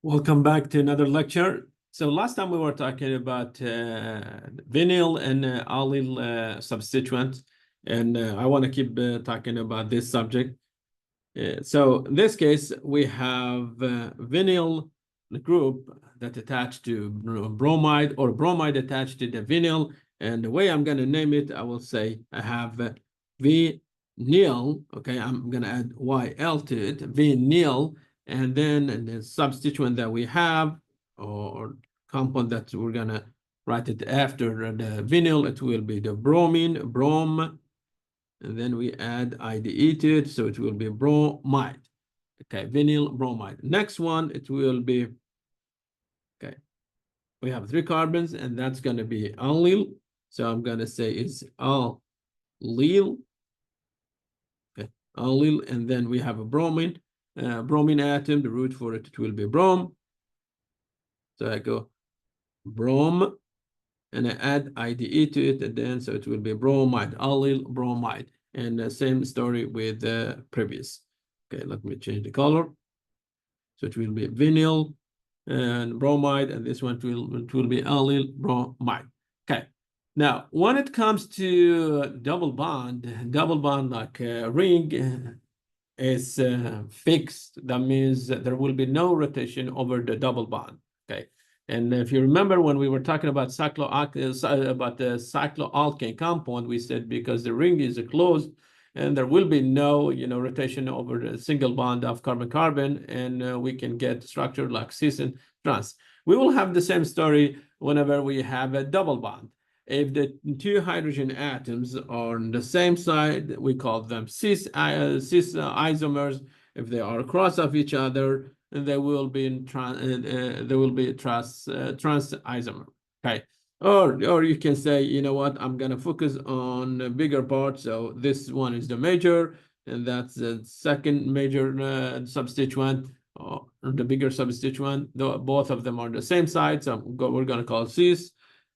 Welcome back to another lecture. So last time we were talking about vinyl and allyl substituents, and I want to keep talking about this subject. So in this case, we have vinyl group that attached to bromide or bromide attached to the vinyl. And the way I'm going to name it, I will say I have vinyl. Okay, I'm going to add YL to it, vinyl. And then the substituent that we have, or compound that we're going to write it after the vinyl, it will be the bromine, brom, and then we add IDE to it, so it will be bromide. Okay, vinyl bromide. Next one, it will be, okay, we have 3 carbons, and that's going to be allyl. So I'm going to say it's allyl. Okay, allyl, and then we have a bromine. Bromine atom, the root for it will be brom. So I go brom, and I add IDE to it, and then so it will be bromide, allyl bromide. And the same story with the previous. Okay, let me change the color. So it will be vinyl and bromide, and this one will be allyl bromide. Okay. Now, when it comes to double bond like a ring is fixed. That means that there will be no rotation over the double bond. Okay. And if you remember when we were talking about the cycloalkane compound, we said because the ring is closed and there will be no, rotation over the single bond of carbon-carbon, and we can get structure like cis and trans. We will have the same story whenever we have a double bond. If the 2 hydrogen atoms are on the same side, we call them cis isomers. If they are across of each other, they will be trans isomer. Okay, or you can say, you know what, I'm gonna focus on the bigger part. So this one is the major, and that's the second major substituent, or the bigger substituent. Both of them are on the same side, so we're gonna call cis.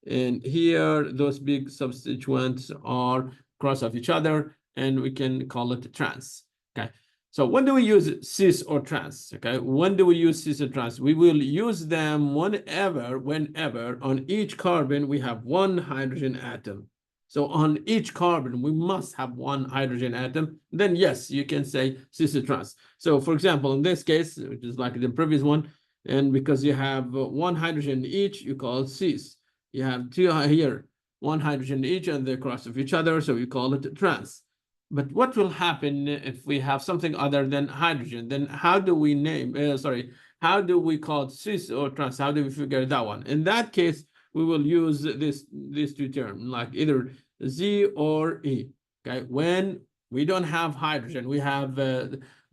And here, those big substituents are cross of each other, and we can call it trans. Okay. So when do we use cis or trans? Okay. When do we use cis or trans? We will use them whenever on each carbon we have 1 hydrogen atom. So on each carbon, we must have 1 hydrogen atom. Then yes, you can say cis or trans. So for example, in this case, which is like the previous one, and because you have 1 hydrogen each, you call it cis. You have 2 here, 1 hydrogen each, and they cross of each other, so we call it trans. But what will happen if we have something other than hydrogen? Then how do we how do we call it cis or trans? How do we figure that one? In that case, we will use these 2 terms, like either Z or E. Okay, when we don't have hydrogen, we have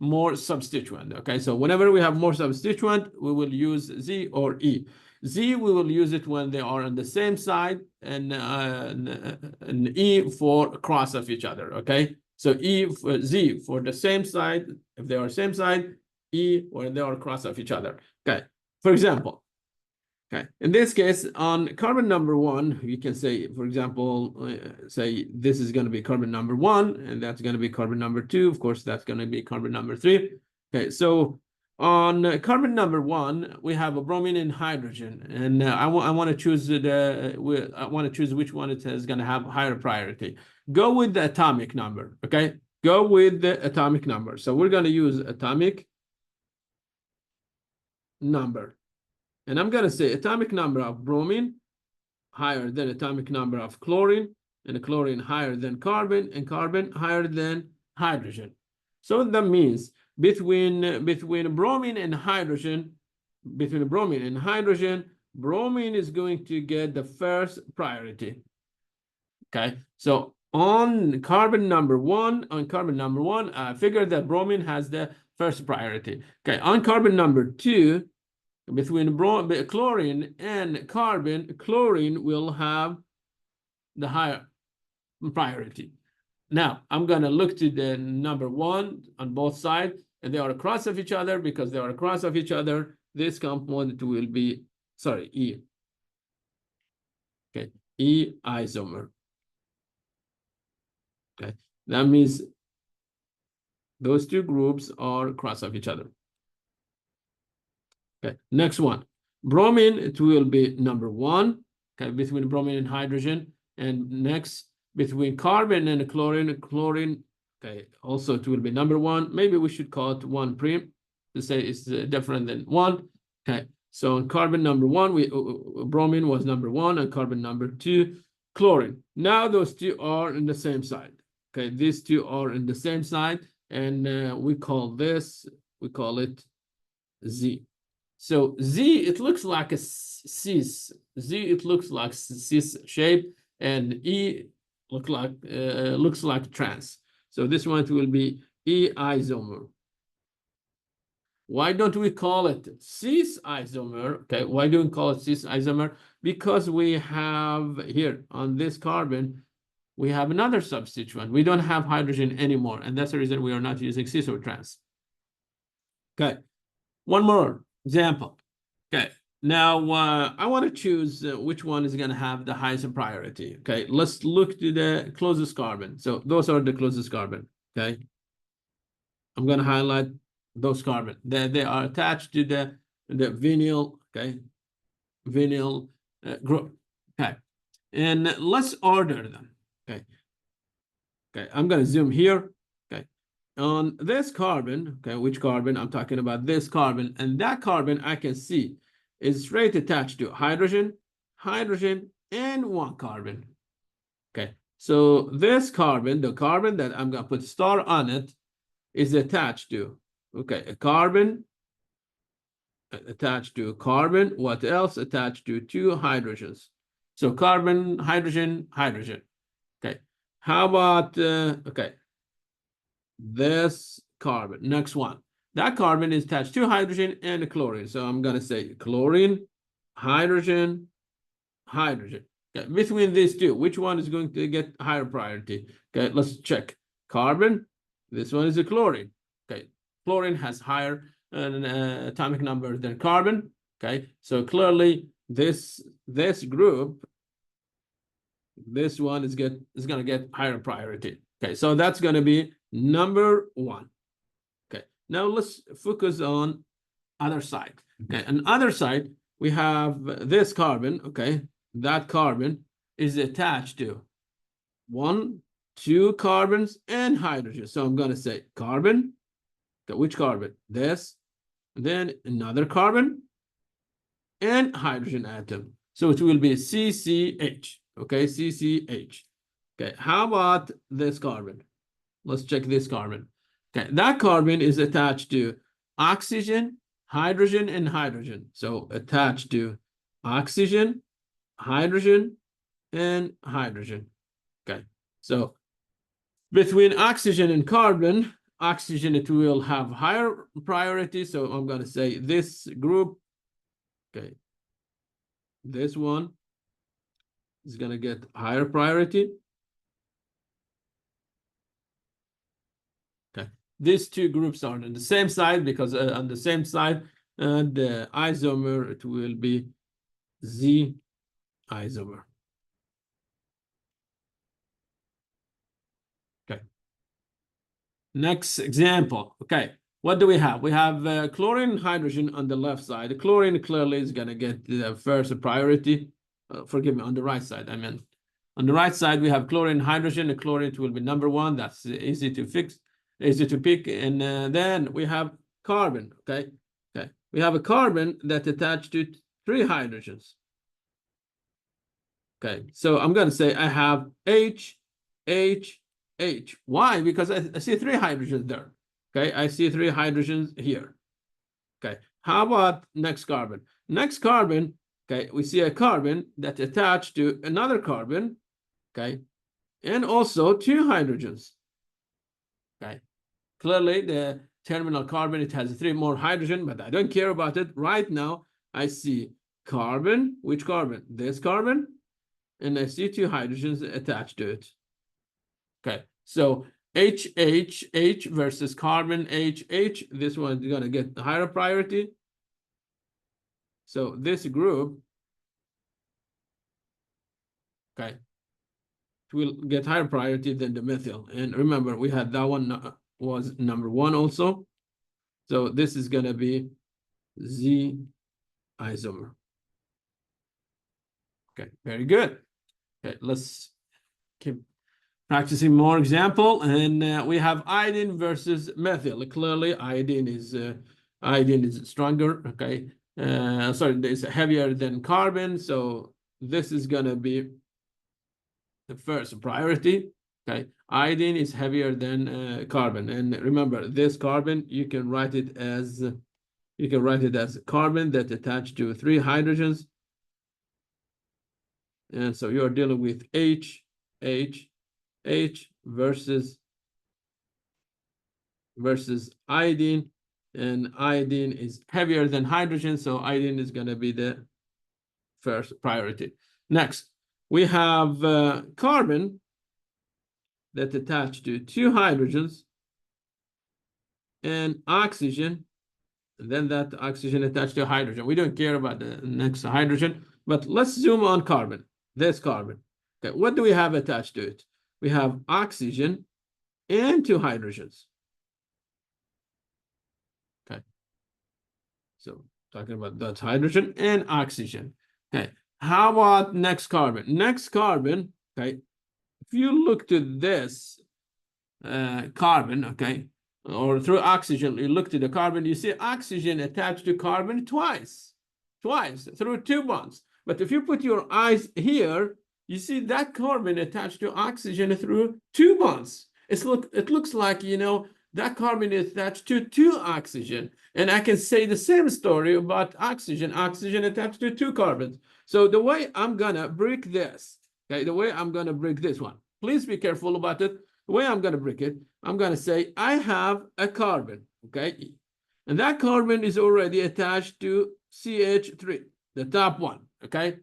more substituent. Okay, so whenever we have more substituent, we will use Z or E. Z, we will use it when they are on the same side, and E for cross of each other, okay? So Z for the same side, if they are same side, E when they are cross of each other, okay? For example, okay, in this case, on carbon number 1, you can say, for example, say this is going to be carbon number 1, and that's going to be carbon number 2. Of course, that's going to be carbon number 3. Okay, so on carbon number 1, we have a bromine and hydrogen, and I want to choose which one it is going to have higher priority. Go with the atomic number, okay? Go with the atomic number. So we're going to use atomic number, and I'm going to say atomic number of bromine higher than atomic number of chlorine, and chlorine higher than carbon, and carbon higher than hydrogen. So that means between bromine and hydrogen, bromine is going to get the first priority. Okay, so on carbon number 1, I figured that bromine has the first priority. Okay, on carbon number 2, between chlorine and carbon, chlorine will have the higher priority. Now, I'm going to look to the number 1 on both sides, and they are across of each other. Because they are across of each other, this component will be, E. Okay, E isomer. Okay, that means those 2 groups are cross of each other. Okay, next one. Bromine, it will be number 1, okay, between bromine and hydrogen. And next, between carbon and chlorine, okay, also it will be number 1. Maybe we should call it 1' to say it's different than 1. Okay, so on carbon number 1, bromine was number 1, and carbon number 2, chlorine. Now those two are in the same side. Okay, these two are in the same side, and we call it Z. So Z, it looks like a cis. Z, it looks like cis shape, and E looks like trans. So this one will be E isomer. Why don't we call it cis isomer? Okay, why do we call it cis isomer? Because we have here on this carbon, we have another substituent. We don't have hydrogen anymore, and that's the reason we are not using cis or trans. Okay, one more example. Okay, now I want to choose which one is going to have the highest priority. Okay, let's look to the closest carbon. So those are the closest carbon. Okay, I'm going to highlight those carbon. They are attached to the vinyl. Okay, vinyl group. Okay, and let's order them. Okay, okay, I'm going to zoom here. Okay, on this carbon. Okay, which carbon? I'm talking about this carbon, and that carbon I can see is straight attached to hydrogen, and 1 carbon. Okay, so this carbon, the carbon that I'm going to put star on it, is attached to, okay, a carbon, attached to a carbon. What else? Attached to 2 hydrogens. So carbon, hydrogen. Okay, how about, okay, this carbon, next one. That carbon is attached to hydrogen and chlorine. So I'm going to say chlorine, hydrogen. Okay, between these two, which one is going to get higher priority? Okay, let's check. Carbon, this one is a chlorine. Okay, chlorine has higher atomic number than carbon. Okay, so clearly this group, this one is going to get higher priority. Okay, so that's going to be number 1. Okay, now let's focus on other side. Okay, on other side, we have this carbon. Okay, that carbon is attached to 1, 2 carbons and hydrogen. So I'm going to say carbon. Okay, which carbon? This. Then another carbon and hydrogen atom. So it will be CCH. Okay, CCH. Okay, how about this carbon? Let's check this carbon. Okay, that carbon is attached to oxygen, hydrogen, and hydrogen. So attached to oxygen, hydrogen, and hydrogen. Okay, so between oxygen and carbon, oxygen, it will have higher priority. So I'm going to say this group, okay, this one is going to get higher priority. Okay, these two groups are on the same side because on the same side, the isomer, it will be Z isomer. Okay. Next example. Okay. What do we have? We have chlorine and hydrogen on the left side. The chlorine clearly is going to get the first priority. Forgive me, on the right side, I meant. On the right side, we have chlorine and hydrogen. The chlorine will be number 1. That's easy to fix, easy to pick. And then we have carbon. Okay. Okay. We have a carbon that's attached to 3 hydrogens. Okay. So I'm going to say I have H. Why? Because I see 3 hydrogens there. Okay, I see 3 hydrogens here. Okay, how about next carbon? Next carbon, okay, we see a carbon that's attached to another carbon, okay, and also 2 hydrogens. Okay, clearly the terminal carbon, it has 3 more hydrogen, but I don't care about it. Right now, I see carbon, which carbon? This carbon, and I see 2 hydrogens attached to it. Okay, so H versus carbon H. This one is going to get the higher priority. So this group, okay, it will get higher priority than the methyl. And remember, we had that one was number 1 also. So this is going to be Z isomer. Okay, very good. Okay, let's keep practicing more example. And we have iodine versus methyl. Clearly, iodine is stronger. Okay, sorry, it's heavier than carbon. So this is gonna be the first priority. Okay, iodine is heavier than carbon. And remember, this carbon you can write it as carbon that attached to 3 hydrogens. And so you're dealing with H versus iodine, and iodine is heavier than hydrogen, so iodine is going to be the first priority. Next, we have carbon that attached to 2 hydrogens and oxygen, and then that oxygen attached to hydrogen. We don't care about the next hydrogen, but let's zoom on carbon. This carbon. Okay, what do we have attached to it? We have oxygen and 2 hydrogens. Okay. So talking about that hydrogen and oxygen. Okay. How about next carbon? Next carbon, okay. If you look to this carbon, okay, or through oxygen, you look to the carbon, you see oxygen attached to carbon twice through 2 bonds. But if you put your eyes here, you see that carbon attached to oxygen through 2 bonds. It looks like, you know, that carbon is attached to 2 oxygen. And I can say the same story about oxygen. Oxygen attached to 2 carbons. So the way I'm gonna break this, okay, the way I'm gonna break this one, please be careful about it. The way I'm gonna break it, I'm gonna say I have a carbon, okay? And that carbon is already attached to CH3, the top one, okay?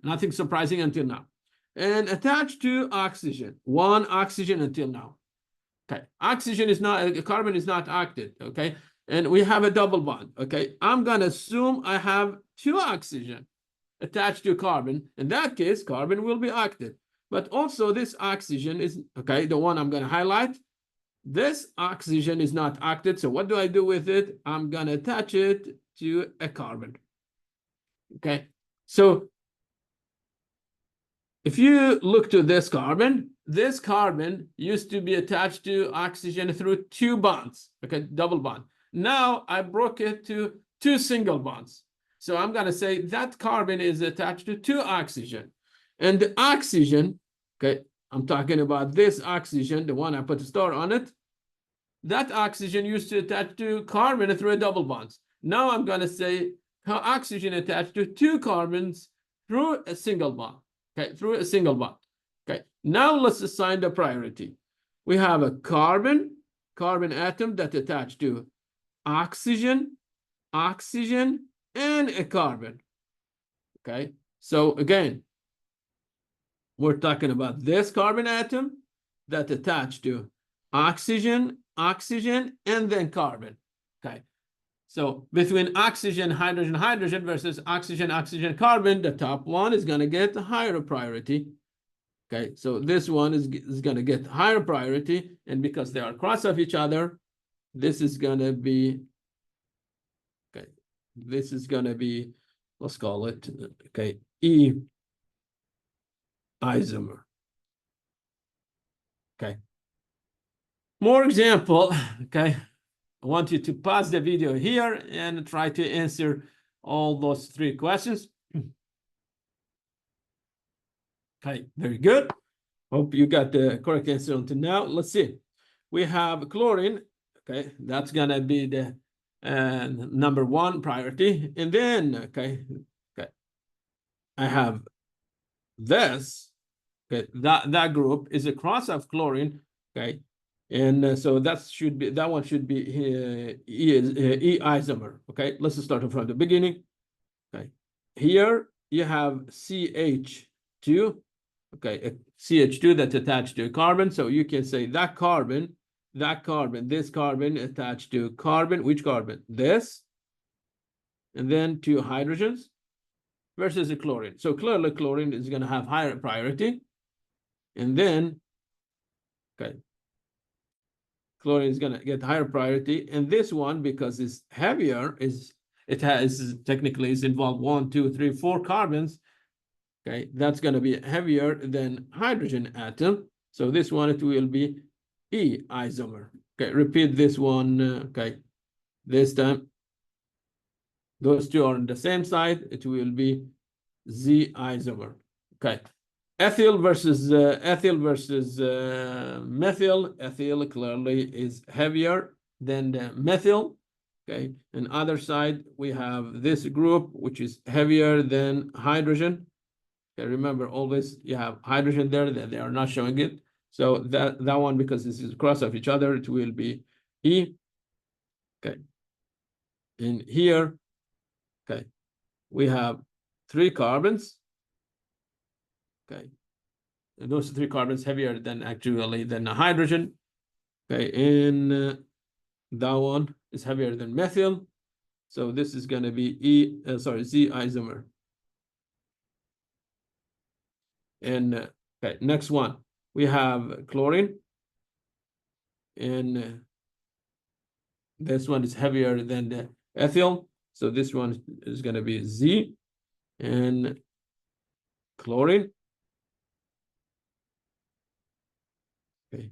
Nothing surprising until now. And attached to oxygen, 1 oxygen until now. Okay, oxygen is not, carbon is not active, okay? And we have a double bond, okay? I'm gonna assume I have 2 oxygen attached to carbon. In that case, carbon will be active. But also this oxygen is, okay, the one I'm gonna highlight. This oxygen is not active, so what do I do with it? I'm gonna attach it to a carbon, okay? So if you look to this carbon used to be attached to oxygen through 2 bonds, okay, double bond. Now I broke it to 2 single bonds. So I'm going to say that carbon is attached to 2 oxygen. And the oxygen, okay, I'm talking about this oxygen, the one I put a star on it. That oxygen used to attach to carbon through a double bonds. Now I'm going to say how oxygen attached to 2 carbons through a single bond. Okay, through a single bond. Okay, now let's assign the priority. We have a carbon atom that attached to oxygen, and a carbon. Okay, so again, we're talking about this carbon atom that attached to oxygen, and then carbon. Okay, so between oxygen, hydrogen versus oxygen, carbon, the top one is going to get a higher priority. Okay, so this one is going to get higher priority. And because they are cross of each other, this is going to be, okay, this is going to be, let's call it, okay, E isomer. Okay. More example, okay. I want you to pause the video here and try to answer all those 3 questions. Okay, very good. Hope you got the correct answer until now. Let's see. We have chlorine. Okay, that's gonna be the number 1 priority. And then, okay, I have this. Okay, that group is a cross of chlorine. Okay, and so that one should be E isomer. Okay, let's start from the beginning. Okay, here you have CH2. Okay, CH2 that's attached to a carbon. So you can say that carbon, this carbon attached to carbon. Which carbon? This, and then 2 hydrogens versus a chlorine. So clearly chlorine is going to have higher priority. And then, okay, chlorine is going to get higher priority. And this one, because it's heavier, is it has technically is involved 1, 2, 3, 4 carbons. Okay, that's going to be heavier than hydrogen atom. So this one, it will be E isomer. Okay, repeat this one. Okay, this time those two are on the same side. It will be Z isomer. Okay, ethyl versus methyl. Ethyl clearly is heavier than the methyl. Okay, and other side we have this group which is heavier than hydrogen. Okay, remember always you have hydrogen there that they are not showing it. So that one, because this is cross of each other, it will be E. Okay. In here, okay, we have 3 carbons. Okay. And those 3 carbons heavier than actually than hydrogen. Okay, and that one is heavier than methyl. So this is going to be Z isomer. And okay, next one, we have chlorine. And this one is heavier than the ethyl. So this one is going to be Z and chlorine. Okay.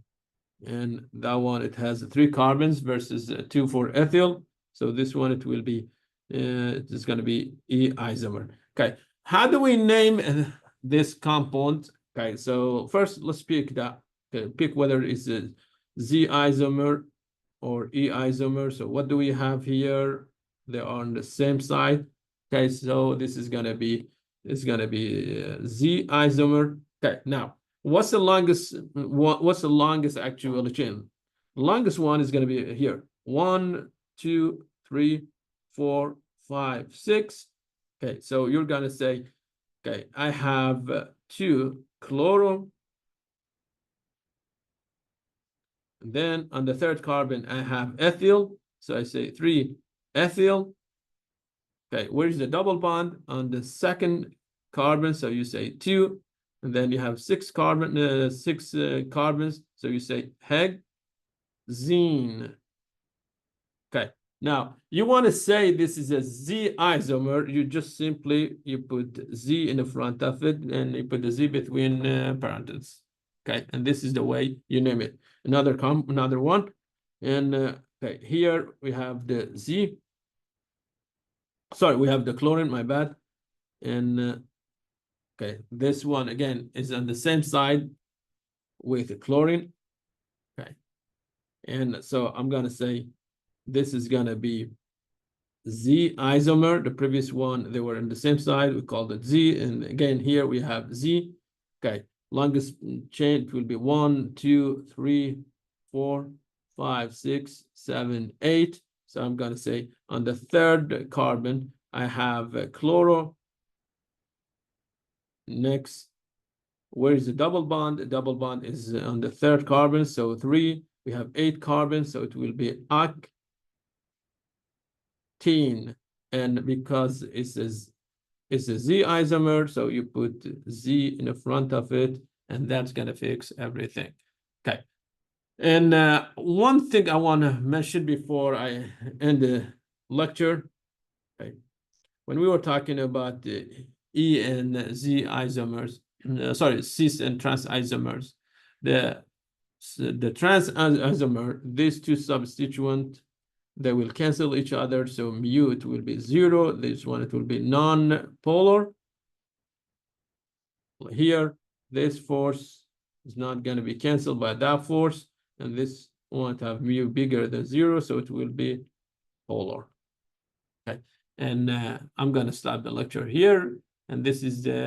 And that one, it has 3 carbons versus 2 for ethyl. So this one, it will be, it's going to be E isomer. Okay. How do we name this compound? Okay. So first, let's pick that. Okay, pick whether it's a Z isomer or E isomer. So what do we have here? They are on the same side. Okay, so this is gonna be Z isomer. Okay, now what's the longest actual chain? The longest one is gonna be here. 1, 2, 3, 4, 5, 6. Okay, so you're gonna say, okay, I have 2 chloro. And then on the 3rd carbon, I have ethyl. So I say 3 ethyl. Okay, where's the double bond? On the 2nd carbon, so you say 2. And then you have 6 carbons. So you say hexene. Okay, now you want to say this is a Z isomer. You just simply, you put Z in the front of it and you put the Z between parentheses. Okay, and this is the way you name it. Another one. And okay, here we have the Z. Sorry, we have the chlorine, my bad. And okay, this one again is on the same side with the chlorine. Okay, and so I'm gonna say this is gonna be Z isomer. The previous one, they were on the same side. We called it Z. And again, here we have Z. Okay, longest chain will be 1, 2, 3, 4, 5, 6, 7, 8. So I'm going to say on the 3rd carbon, I have chloro. Next, where is the double bond? The double bond is on the 3rd carbon. So 3, we have 8 carbons. So it will be octene. And because it's a Z isomer, so you put Z in the front of it, and that's going to fix everything. Okay. And one thing I want to mention before I end the lecture, okay, when we were talking about the E and Z isomers, sorry, cis and trans isomers, the trans isomer, these 2 substituents, they will cancel each other. So mu, it will be 0. This one, it will be non-polar. Here, this force is not going to be canceled by that force. And this won't have mu bigger than 0. So it will be polar. Okay. And I'm going to stop the lecture here. And this is the